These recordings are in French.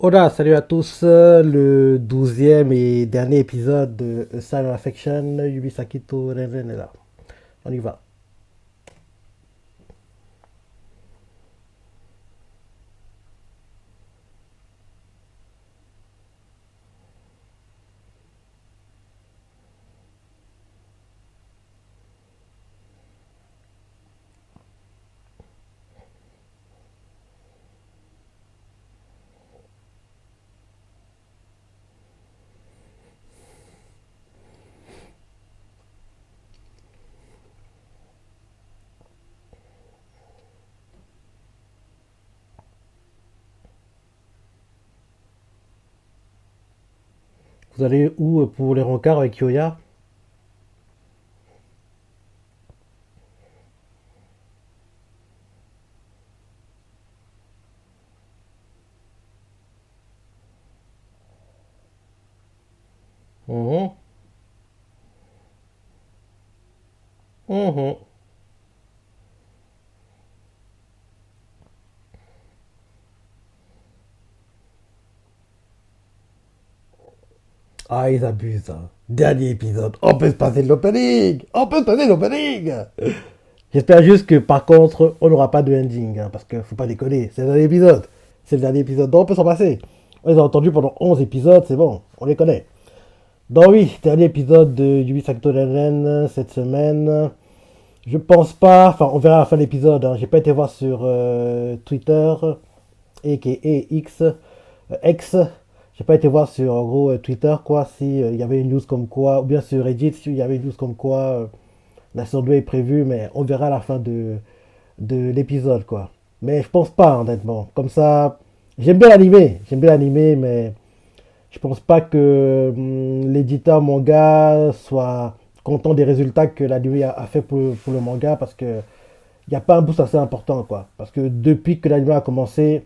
Hola, salut à tous. Le 12e et dernier épisode de A Sign of Affection, Yubisakito Renren est là. On y va. Vous allez où pour les rencarts avec Yoya? Mhm, mhm. Ah, ils abusent, hein. Dernier épisode. On peut se passer de l'opening. On peut se passer de l'opening. J'espère juste que par contre, on n'aura pas de ending, hein, parce que faut pas déconner. C'est le dernier épisode. C'est le dernier épisode. Donc on peut s'en passer. On les a entendus pendant 11 épisodes, c'est bon. On les connaît. Donc oui, dernier épisode de Yubisakito Renren cette semaine. Je pense pas, enfin on verra à la fin de l'épisode, hein. J'ai pas été voir sur Twitter, et X, X, j'ai pas été voir sur en gros Twitter quoi, si il y avait une news comme quoi, ou bien sur Reddit, s'il y avait une news comme quoi la saison 2 est prévue, mais on verra à la fin de l'épisode quoi. Mais je pense pas honnêtement, comme ça, j'aime bien l'animé, mais je pense pas que l'éditeur manga soit content des résultats que l'anime a fait pour le manga parce que il n'y a pas un boost assez important quoi. Parce que depuis que l'anime a commencé,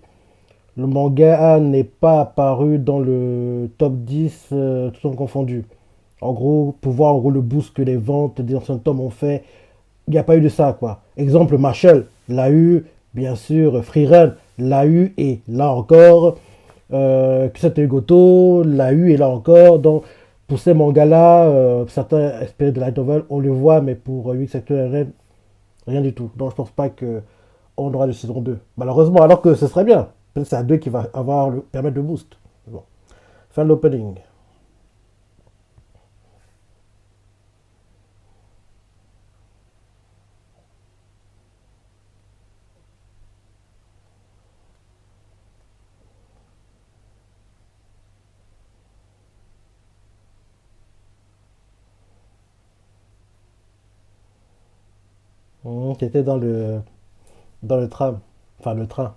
le manga n'est pas apparu dans le top 10 tout sont confondus. En gros, pour voir en gros le boost que les ventes des anciens tomes ont fait, il n'y a pas eu de ça quoi. Exemple, Marshall l'a eu, bien sûr, Freerun l'a eu et là encore, Kusate Goto l'a eu et là encore. Donc, pour ces mangas-là, certains espéraient de light novel, on le voit, mais pour 8 secteurs RN, rien du tout. Donc, je pense pas que on aura de saison 2. Malheureusement, alors que ce serait bien. Peut-être c'est un 2 qui va permettre de boost. Bon. Fin de l'opening. Qui était dans le tram. Enfin, le train.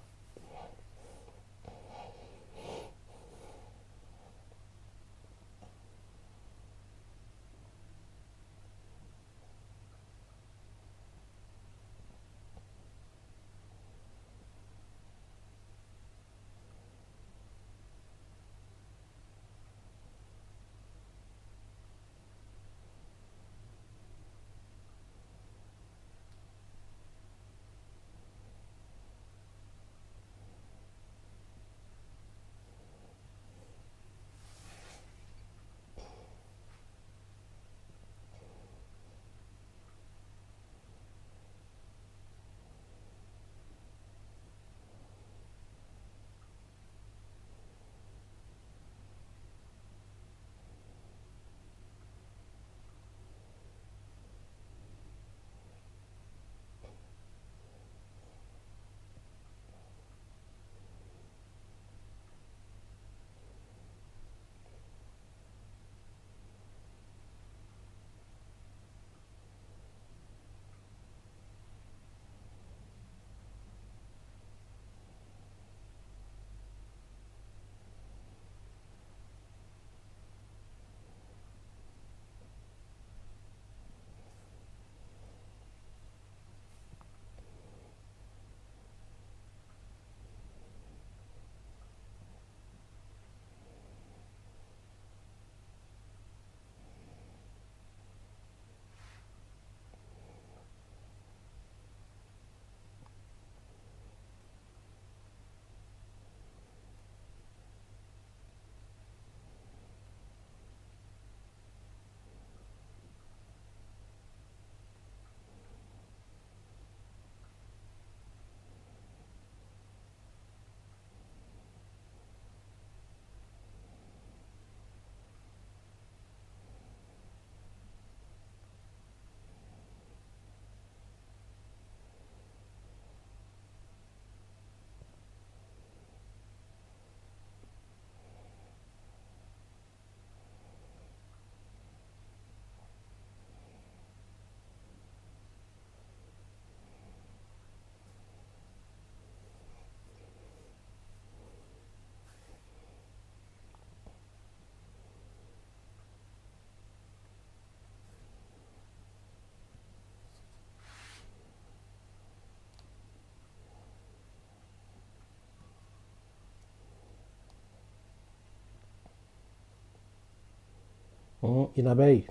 Une abeille.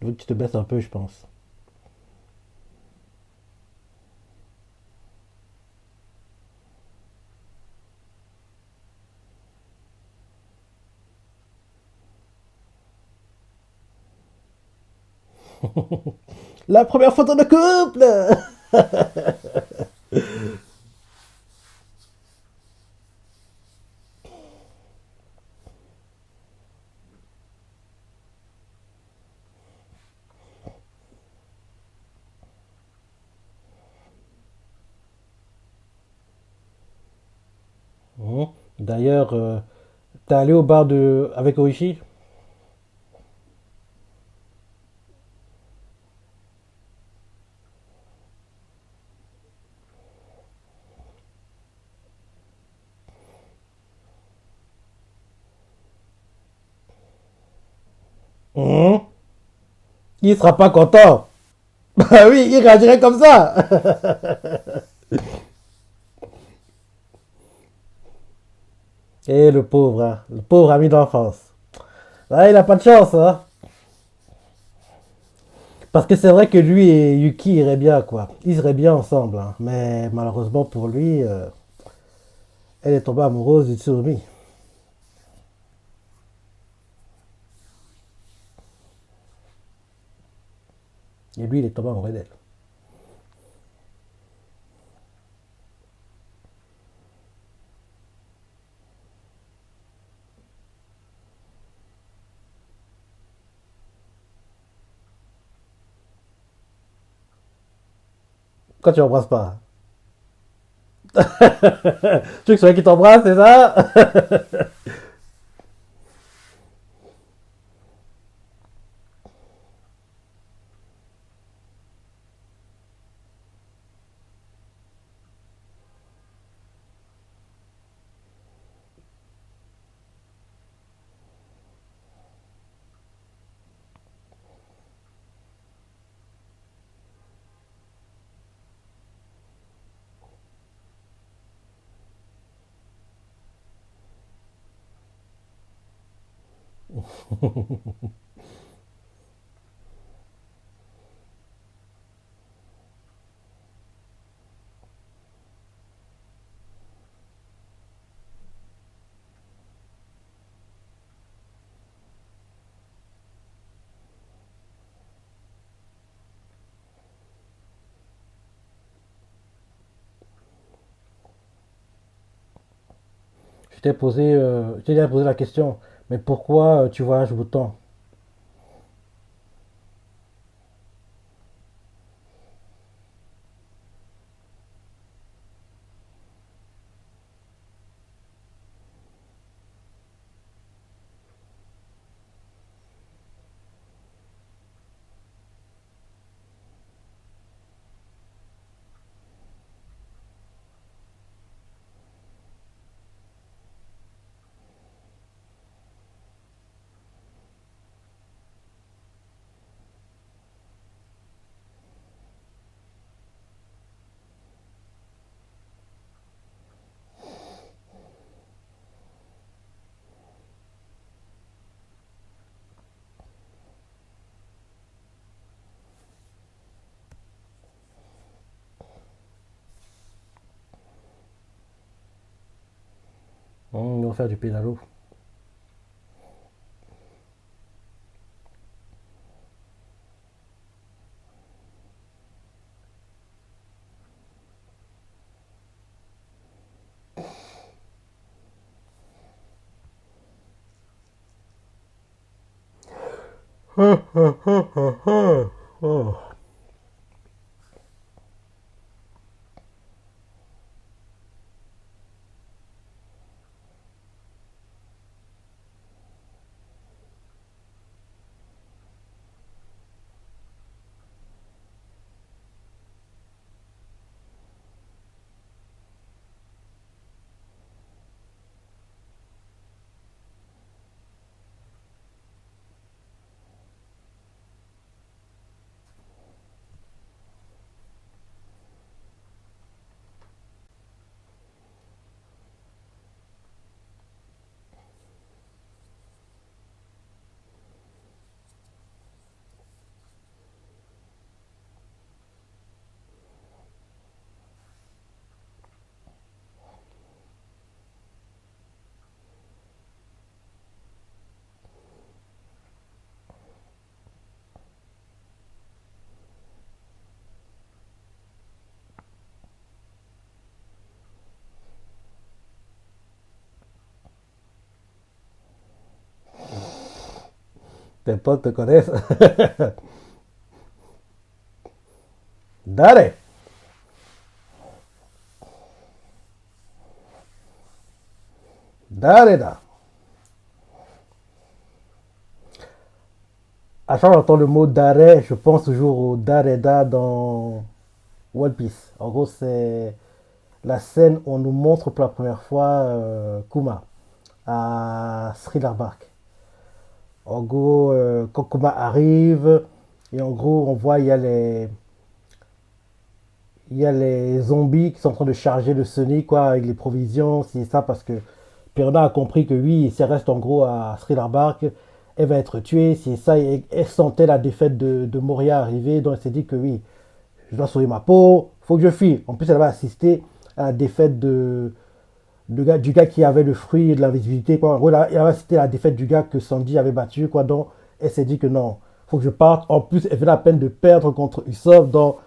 Donc tu te baisses un peu, je pense. La première photo de couple. D'ailleurs, t'es allé au bar avec Oishi. Hum, Il sera pas content. Bah oui, il réagirait comme ça. Et le pauvre, hein, le pauvre ami d'enfance. Ah, il a pas de chance, hein. Parce que c'est vrai que lui et Yuki iraient bien, quoi. Ils iraient bien ensemble, hein. Mais malheureusement pour lui, elle est tombée amoureuse du Tsurumi. Et lui, il est tombé amoureux d'elle. Quand tu l'embrasses pas. Tu veux que celui qui t'embrasse, c'est ça? Je t'ai déjà posé la question. Mais pourquoi tu voyages autant? Ils vont faire du pédalo. Oh. Tes potes te connaissent. Dale, dale là. À chaque fois que j'entends le mot d'arrêt, je pense toujours au Dareda dans One Piece. En gros, c'est la scène où on nous montre pour la première fois Kuma à Thriller Bark. En gros, quand Kuma arrive, et en gros, on voit il y a les zombies qui sont en train de charger le Sonic quoi, avec les provisions, c'est ça, parce que Perna a compris que oui, si elle reste en gros à Thriller Bark, elle va être tuée, c'est ça, et elle sentait la défaite de Moria arriver, donc elle s'est dit que oui, je dois sauver ma peau, faut que je fuis. En plus, elle va assister à la défaite du gars qui avait le fruit de l'invisibilité. Quoi. En gros, elle va assisté à la défaite du gars que Sandy avait battu. Quoi. Donc, elle s'est dit que non, faut que je parte. En plus, elle fait la peine de perdre contre Usopp. Donc,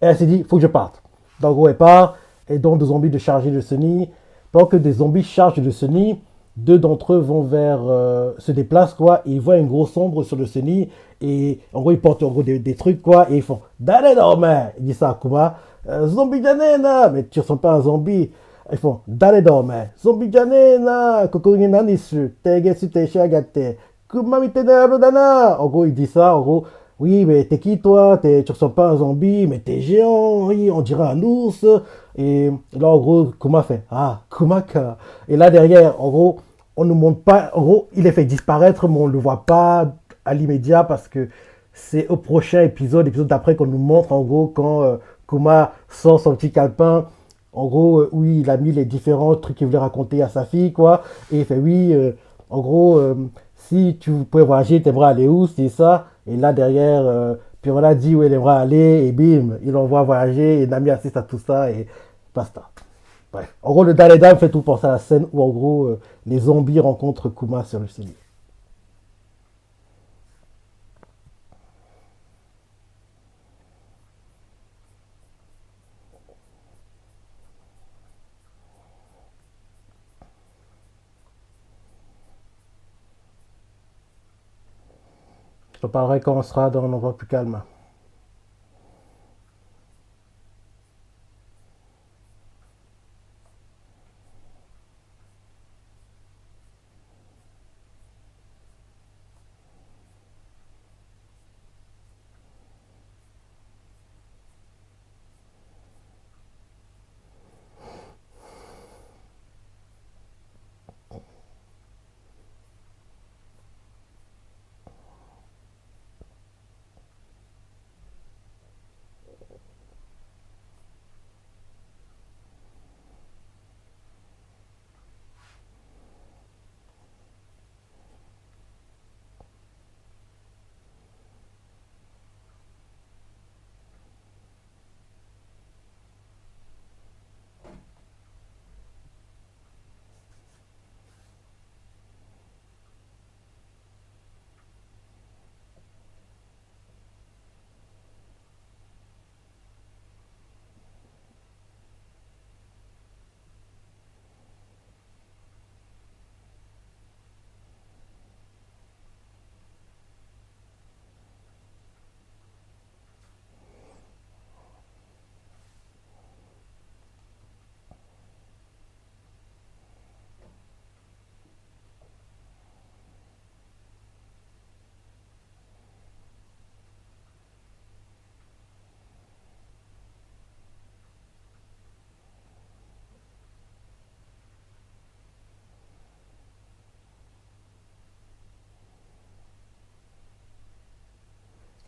elle s'est dit, faut que je parte. Donc, en gros, elle part. Et donc, des zombies de charger le Sunny. Pendant que des zombies chargent le Sunny, deux d'entre eux vont se déplacent, quoi. Et ils voient une grosse ombre sur le Sunny. Et en gros, ils portent en gros des trucs, quoi. Et ils font, Dale, dorme. Il dit ça à Kuma. Zombie Janena. Mais tu ne ressembles pas à un zombie. Ils font, Dale, dorme. Zombie Janena. Kokori nanisu. Tegesu te shiagate. Kuma mite ne dana. En gros, il dit ça. En gros, oui, mais t'es qui toi? Tu ressembles pas à un zombie, mais t'es géant, oui, on dirait un ours. Et là, en gros, Kuma fait Ah, Kumaka. Et là, derrière, en gros, on nous montre pas. En gros, il est fait disparaître, mais on le voit pas à l'immédiat parce que c'est au prochain épisode, l'épisode d'après, qu'on nous montre, en gros, quand Kuma sort son petit calepin. En gros, oui, il a mis les différents trucs qu'il voulait raconter à sa fille, quoi. Et il fait Oui, en gros, si tu pouvais voyager, t'aimerais aller où? C'est ça. Et là, derrière, puis voilà, dit où il aimerait aller, et bim, il envoie voyager, et Nami assiste à tout ça, et basta. Bref. En gros, le Daleda me fait tout penser à la scène où, en gros, les zombies rencontrent Kuma sur le Sunny. Je te parlerai quand on sera dans un endroit plus calme.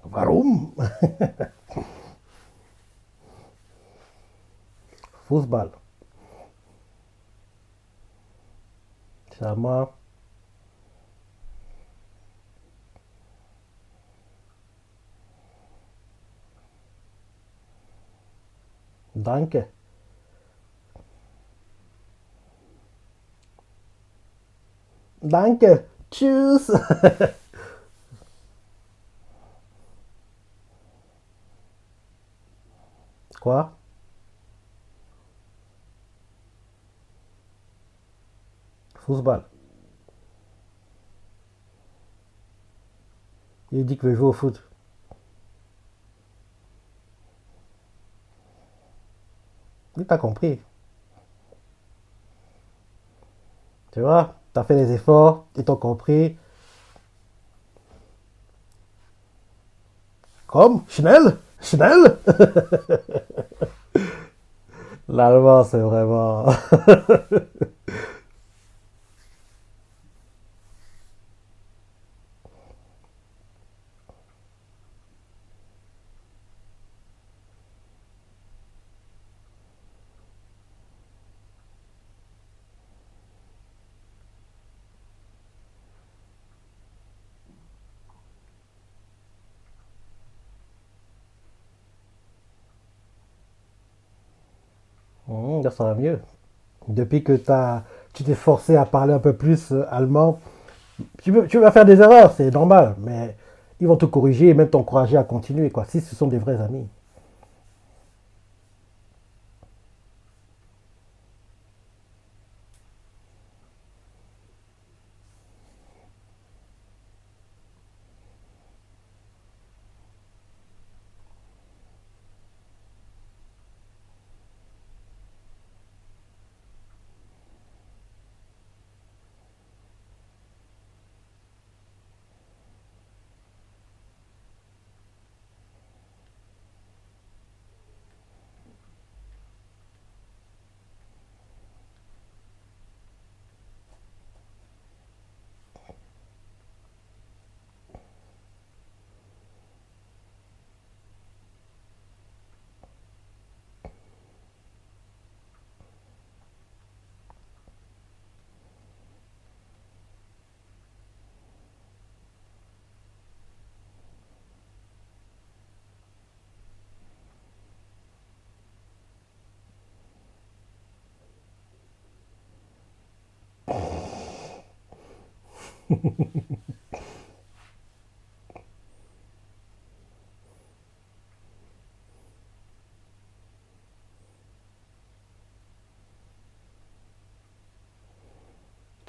Warum? Fußball. C'est à moi. Danke. Danke. Tschüss. Quoi? Fußball. Il dit qu'il veut jouer au foot. Il t'a compris. Tu vois, t'as fait les efforts, ils t'ont compris. Comme Chanel, Chanel. L'allemand, c'est vraiment. Ça va mieux. Depuis que tu t'es forcé à parler un peu plus allemand, tu vas faire des erreurs, c'est normal, mais ils vont te corriger et même t'encourager à continuer, quoi, si ce sont des vrais amis. Tu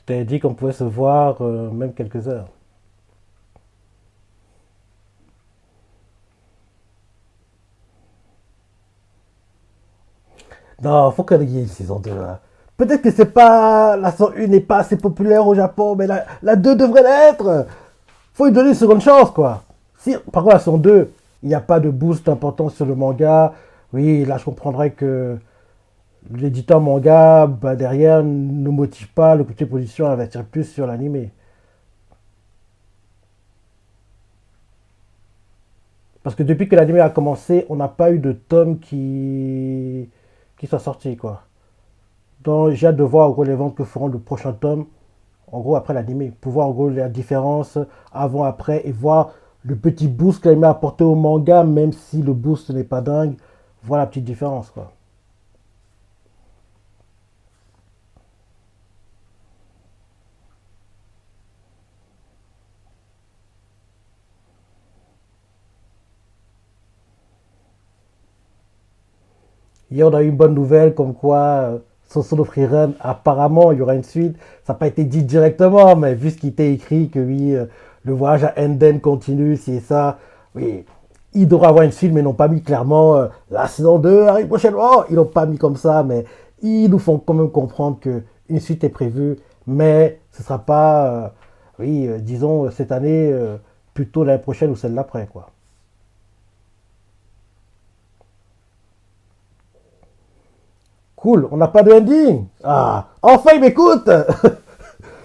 t'avais dit qu'on pouvait se voir même quelques heures. Non, faut qu'il y ait une saison 2 là. Peut-être que c'est pas la saison 1 n'est pas assez populaire au Japon, mais la 2 devrait l'être. Faut lui donner une seconde chance, quoi. Si, par contre, la saison 2, il n'y a pas de boost important sur le manga, oui, là, je comprendrais que l'éditeur manga, bah, derrière, ne motive pas le côté production à investir plus sur l'animé. Parce que depuis que l'animé a commencé, on n'a pas eu de tome qui soit sorti, quoi. Donc, j'ai hâte de voir en gros les ventes que feront le prochain tome, en gros, après l'animé. Pour voir en gros la différence avant, après, et voir le petit boost que l'animé a apporté au manga, même si le boost n'est pas dingue, voir la petite différence, quoi. Hier, on a eu une bonne nouvelle comme quoi Soso no Frieren, apparemment, il y aura une suite. Ça n'a pas été dit directement, mais vu ce qui était écrit, que oui, le voyage à Enden continue, si et ça, oui, il devrait avoir une suite, mais ils n'ont pas mis clairement la saison 2 arrive prochainement. Ils n'ont pas mis comme ça, mais ils nous font quand même comprendre qu'une suite est prévue, mais ce ne sera pas, oui, disons, cette année, plutôt l'année prochaine ou celle d'après, quoi. Cool, on n'a pas de ending. Ah, enfin il m'écoute.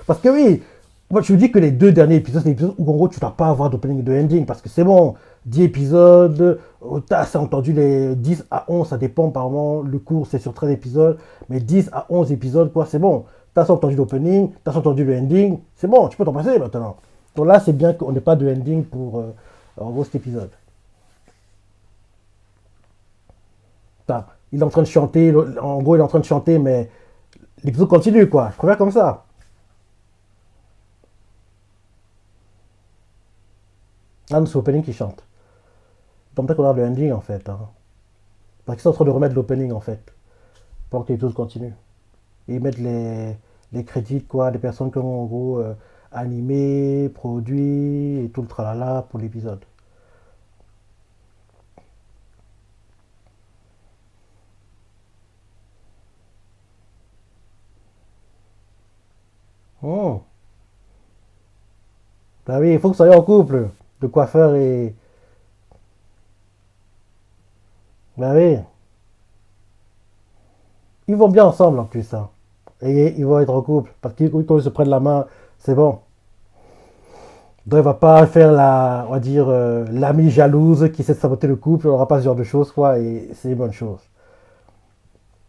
Parce que oui, moi je vous dis que les deux derniers épisodes, c'est des épisodes où en gros tu ne vas pas avoir d'opening et de ending. Parce que c'est bon, 10 épisodes, tu as assez entendu les 10 à 11, ça dépend apparemment, le cours c'est sur 13 épisodes, mais 10 à 11 épisodes, quoi, c'est bon. Tu as assez entendu l'opening, tu as assez entendu le ending, c'est bon, tu peux t'en passer maintenant. Donc là c'est bien qu'on n'ait pas de ending pour en gros cet épisode. Putain, il est en train de chanter, en gros il est en train de chanter, mais l'épisode continue quoi, je préfère comme ça. Ah non, c'est l'opening qui chante. Donc peut-être qu'on a le ending en fait. Hein. Parce qu'ils sont en train de remettre l'opening en fait. Pour que l'épisode continue. Et ils mettent les crédits quoi, des personnes qui ont en gros animé, produit et tout le tralala pour l'épisode. Oh. Bah oui, il faut que ça aille en couple. Le coiffeur et. Bah oui. Ils vont bien ensemble en plus, hein. Et ils vont être en couple. Parce que quand ils se prennent la main, c'est bon. Donc il va pas faire la, on va dire, l'amie jalouse qui essaie de saboter le couple. On n'aura pas ce genre de choses, quoi. Et c'est une bonne chose.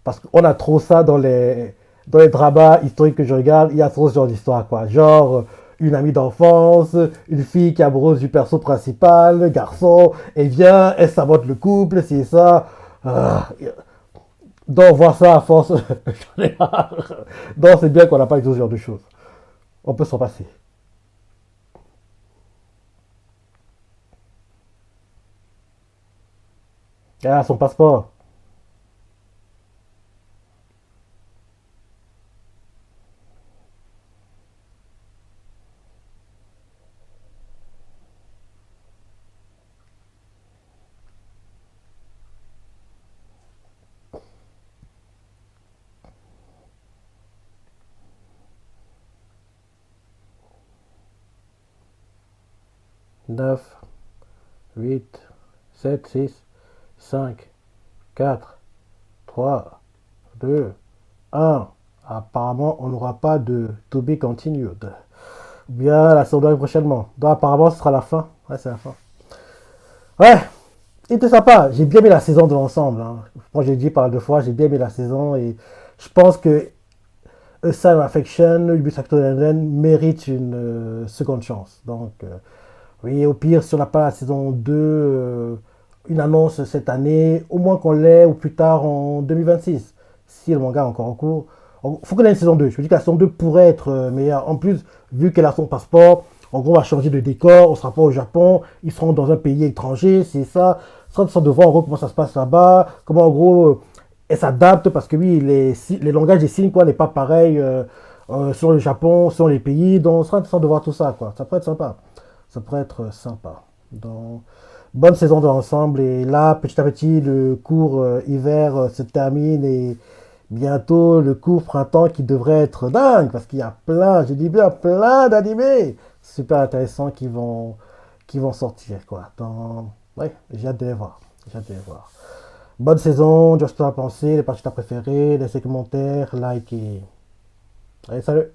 Parce qu'on a trop ça dans les dramas historiques que je regarde. Il y a trop ce genre d'histoire, quoi. Genre, une amie d'enfance, une fille qui est amoureuse du perso principal, le garçon, et vient, elle sabote le couple, c'est ça. Ah, donc, voir ça à force, j'en ai marre. Donc, c'est bien qu'on n'a pas eu ce genre de choses. On peut s'en passer. Ah, son passeport. 9, 8, 7, 6, 5, 4, 3, 2, 1. Apparemment, on n'aura pas de to be continued. Bien, la saison arrive prochainement. Donc, apparemment, ce sera la fin. Ouais, c'est la fin. Ouais, il était sympa. J'ai bien aimé la saison de l'ensemble, hein. Moi, j'ai dit par deux fois, j'ai bien aimé la saison et je pense que A Sign of Affection, Ubisoft Actor mérite une seconde chance. Donc, oui, au pire, si on n'a pas la saison 2, une annonce cette année, au moins qu'on l'ait ou plus tard en 2026, si le manga est encore en cours. Il faut qu'on ait une saison 2. Je me dis que la saison 2 pourrait être meilleure. En plus, vu qu'elle a son passeport, en gros, on va changer de décor, on ne sera pas au Japon, ils seront dans un pays étranger, c'est ça. Ça, de voir en gros comment ça se passe là-bas, comment en gros elle s'adapte, parce que oui, les langages des signes quoi n'est pas pareil sur le Japon, sur les pays, donc on sera intéressant de voir tout ça, quoi. Ça pourrait être sympa. Ça pourrait être sympa. Donc, bonne saison de l'ensemble. Et là, petit à petit, le cours hiver se termine et bientôt le cours printemps qui devrait être dingue parce qu'il y a plein, je dis bien plein d'animés super intéressants qui vont sortir, quoi. Donc, ouais, j'ai hâte de les voir. J'ai hâte de les voir. Bonne saison, dis-moi ce que tu as pensé, les parties que tu as préférées, laissez commentaires, like et. Allez, salut!